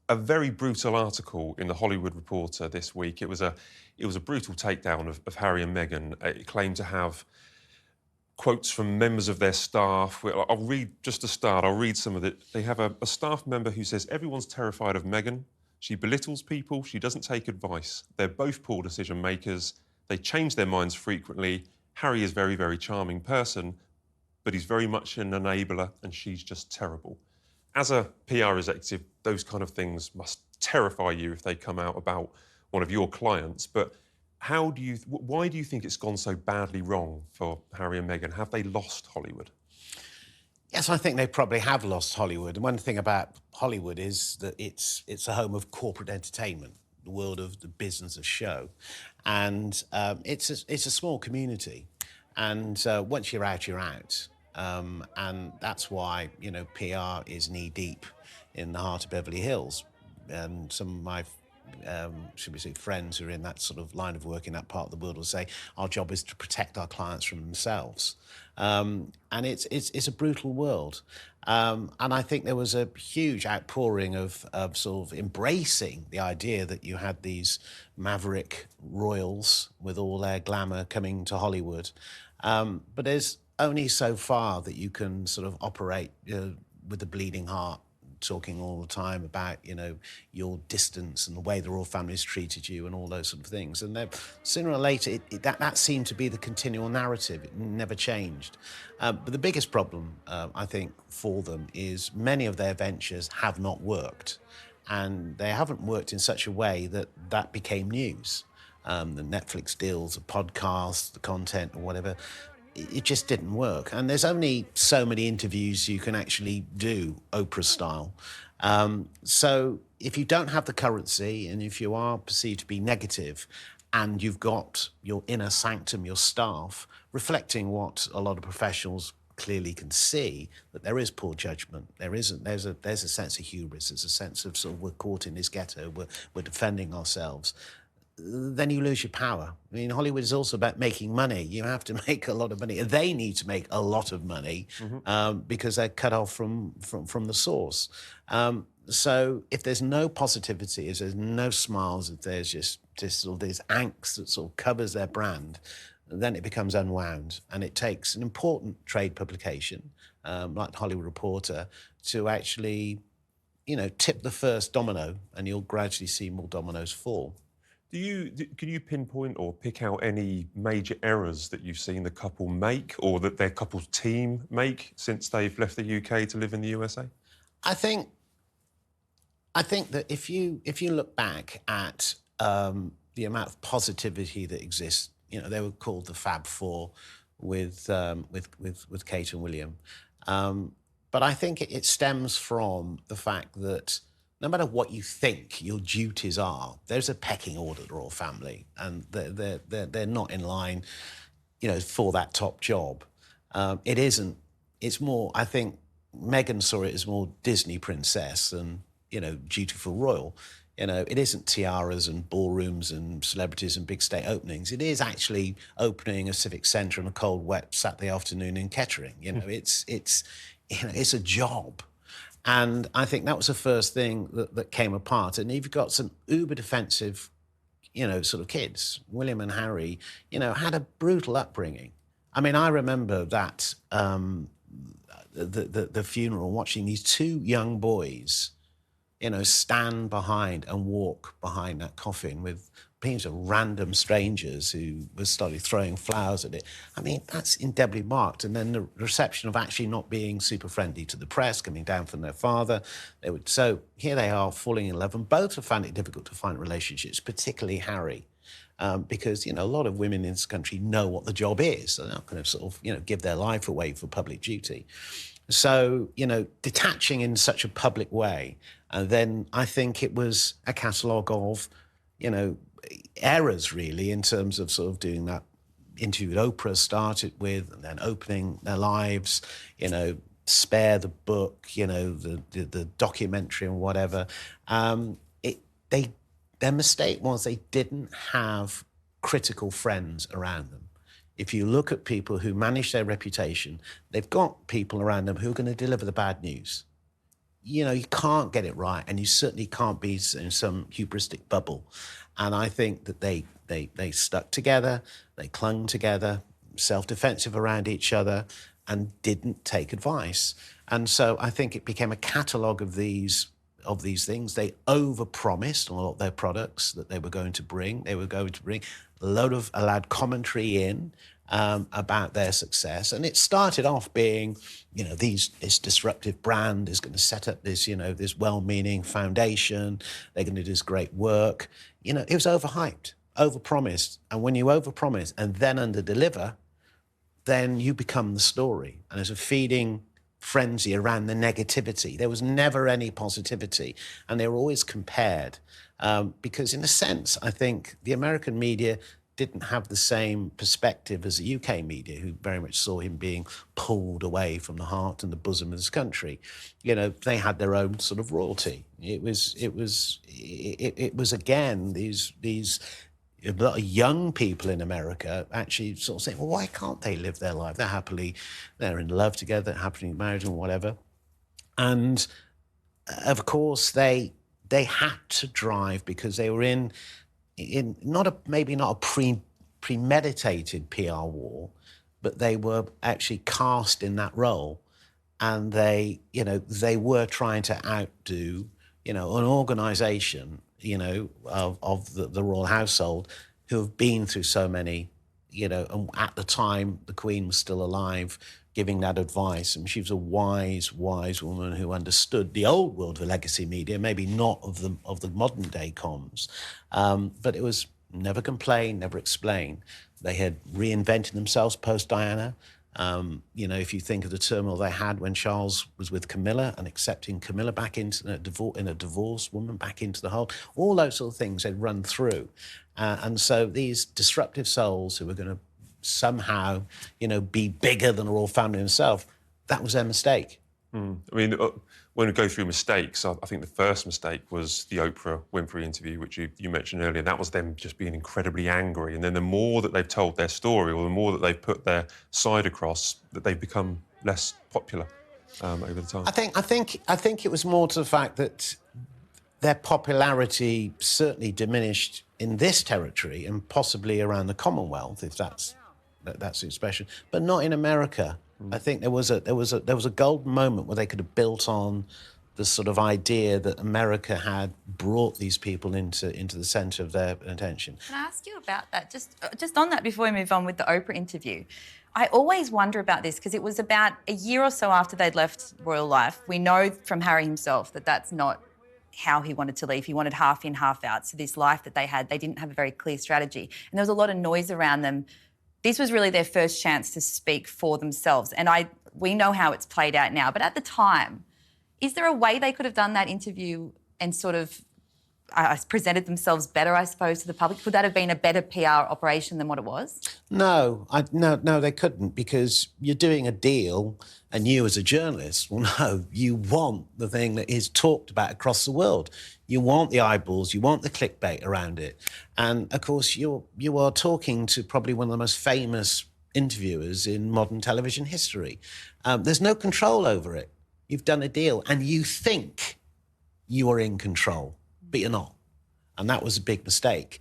a very brutal article in the Hollywood Reporter this week. It was a brutal takedown of Harry and Meghan. It claimed to have quotes from members of their staff. I'll read, just to start, I'll read some of it. They have a staff member who says, "Everyone's terrified of Meghan. She belittles people. She doesn't take advice. They're both poor decision makers. They change their minds frequently. Harry is a very, very charming person, but he's very much an enabler and she's just terrible." As a PR executive, those kind of things must terrify you if they come out about one of your clients. But why do you think it's gone so badly wrong for Harry and Meghan? Have they lost Hollywood? Yes, I think they probably have lost Hollywood. And one thing about Hollywood is that it's a home of corporate entertainment, the world of the business of show. And it's a small community. And once you're out, you're out. And that's why, PR is knee-deep in the heart of Beverly Hills. And some of my should we say, friends who are in that sort of line of work in that part of the world will say, our job is to protect our clients from themselves. And it's a brutal world. And I think there was a huge outpouring of sort of embracing the idea that you had these Maverick Royals with all their glamour coming to Hollywood. But there's only so far that you can sort of operate with a bleeding heart, talking all the time about, your distance and the way the royal family's treated you and all those sort of things. And then sooner or later, that seemed to be the continual narrative. It never changed. But the biggest problem, I think, for them is many of their ventures have not worked. And they haven't worked in such a way that became news. The Netflix deals, the podcasts, the content or whatever, it just didn't work. And there's only so many interviews you can actually do Oprah style. So if you don't have the currency and if you are perceived to be negative and you've got your inner sanctum, your staff, reflecting what a lot of professionals clearly can see, that there is poor judgment. There's a sense of hubris. There's a sense of sort of we're caught in this ghetto, we're defending ourselves. Then you lose your power. I mean, Hollywood is also about making money. You have to make a lot of money. They need to make a lot of money because they're cut off from the source. So if there's no positivity, if there's no smiles, if there's just sort of this angst that sort of covers their brand, then it becomes unwound. And it takes an important trade publication, like the Hollywood Reporter, to actually, tip the first domino, and you'll gradually see more dominoes fall. Can you pinpoint or pick out any major errors that you've seen the couple make or that their couple's team make since they've left the UK to live in the USA? I think that if you look back at the amount of positivity that exists, they were called the Fab Four with Kate and William. But I think it stems from the fact that no matter what you think your duties are, there's a pecking order to the royal family, and they're not in line, for that top job. It isn't. It's more. I think Meghan saw it as more Disney princess and dutiful royal. It isn't tiaras and ballrooms and celebrities and big state openings. It is actually opening a civic centre on a cold, wet Saturday afternoon in Kettering. It's a job. And I think that was the first thing that came apart. And you've got some uber defensive, sort of kids. William and Harry, had a brutal upbringing. I mean, I remember that the funeral, watching these two young boys, stand behind and walk behind that coffin with beings of random strangers who were started throwing flowers at it. I mean, that's indelibly marked. And then the reception of actually not being super friendly to the press, coming down from their father. So here they are falling in love, and both have found it difficult to find relationships, particularly Harry. Because, a lot of women in this country know what the job is. They're not going to sort of, give their life away for public duty. So, detaching in such a public way, and then I think it was a catalogue of, errors, really, in terms of sort of doing that interview with Oprah started with, and then opening their lives, Spare the book, the documentary and whatever. Their mistake was they didn't have critical friends around them. If you look at people who manage their reputation, they've got people around them who are going to deliver the bad news. you know, you can't get it right, and you certainly can't be in some hubristic bubble. And I think that they stuck together, they clung together, self-defensive around each other, and didn't take advice. And so I think it became a catalogue of these things. They overpromised on a lot of their products that they were going to bring. They were going to bring a load of allowed commentary in about their success. And it started off being, you know, this disruptive brand is going to set up this, you know, this well-meaning foundation. They're going to do this great work. You know, it was overhyped, overpromised. And when you overpromise and then underdeliver, then you become the story. And there's a feeding frenzy around the negativity. There was never any positivity. And they were always compared. Because in a sense, I think the American media didn't have the same perspective as the UK media, who very much saw him being pulled away from the heart and the bosom of this country. You know, they had their own sort of royalty. It was again these a lot of young people in America actually sort of saying, well, why can't they live their life? They're in love together, happily married and whatever. And of course, they had to drive because they were in maybe not a premeditated PR war, but they were actually cast in that role. And they were trying to outdo, you know, an organisation, you know, of the royal household who have been through so many, you know, and at the time the Queen was still alive giving that advice, and she was a wise woman who understood the old world of legacy media, maybe not of the modern day comms, but it was never complain, never explain. They had reinvented themselves post Diana. You know, if you think of the turmoil they had when Charles was with Camilla and accepting Camilla back into a divorced woman back into the whole, all those sort of things they'd run through. And so these disruptive souls who were going to somehow, you know, be bigger than the royal family themselves, that was their mistake. I mean, when we go through mistakes, I think the first mistake was the Oprah Winfrey interview, which you mentioned earlier. That was them just being incredibly angry. And then the more that they've told their story, or the more that they've put their side across, that they've become less popular over the time. I think it was more to the fact that their popularity certainly diminished in this territory and possibly around the Commonwealth, if that's the expression, but not in America. I think there was a golden moment where they could have built on the sort of idea that America had brought these people into the centre of their attention. Can I ask you about that? Just on that before we move on with the Oprah interview. I always wonder about this because it was about a year or so after they'd left royal life. We know from Harry himself that that's not how he wanted to leave. He wanted half in, half out. So this life that they had, they didn't have a very clear strategy. And there was a lot of noise around them. This was really their first chance to speak for themselves. And we know how it's played out now. But at the time, is there a way they could have done that interview and sort of presented themselves better, I suppose, to the public? Could that have been a better PR operation than what it was? No, they couldn't, because you're doing a deal, and you as a journalist, well, no, you want the thing that is talked about across the world. You want the eyeballs, you want the clickbait around it. And, of course, you are talking to probably one of the most famous interviewers in modern television history. There's no control over it. You've done a deal, and you think you are in control, but you're not. And that was a big mistake.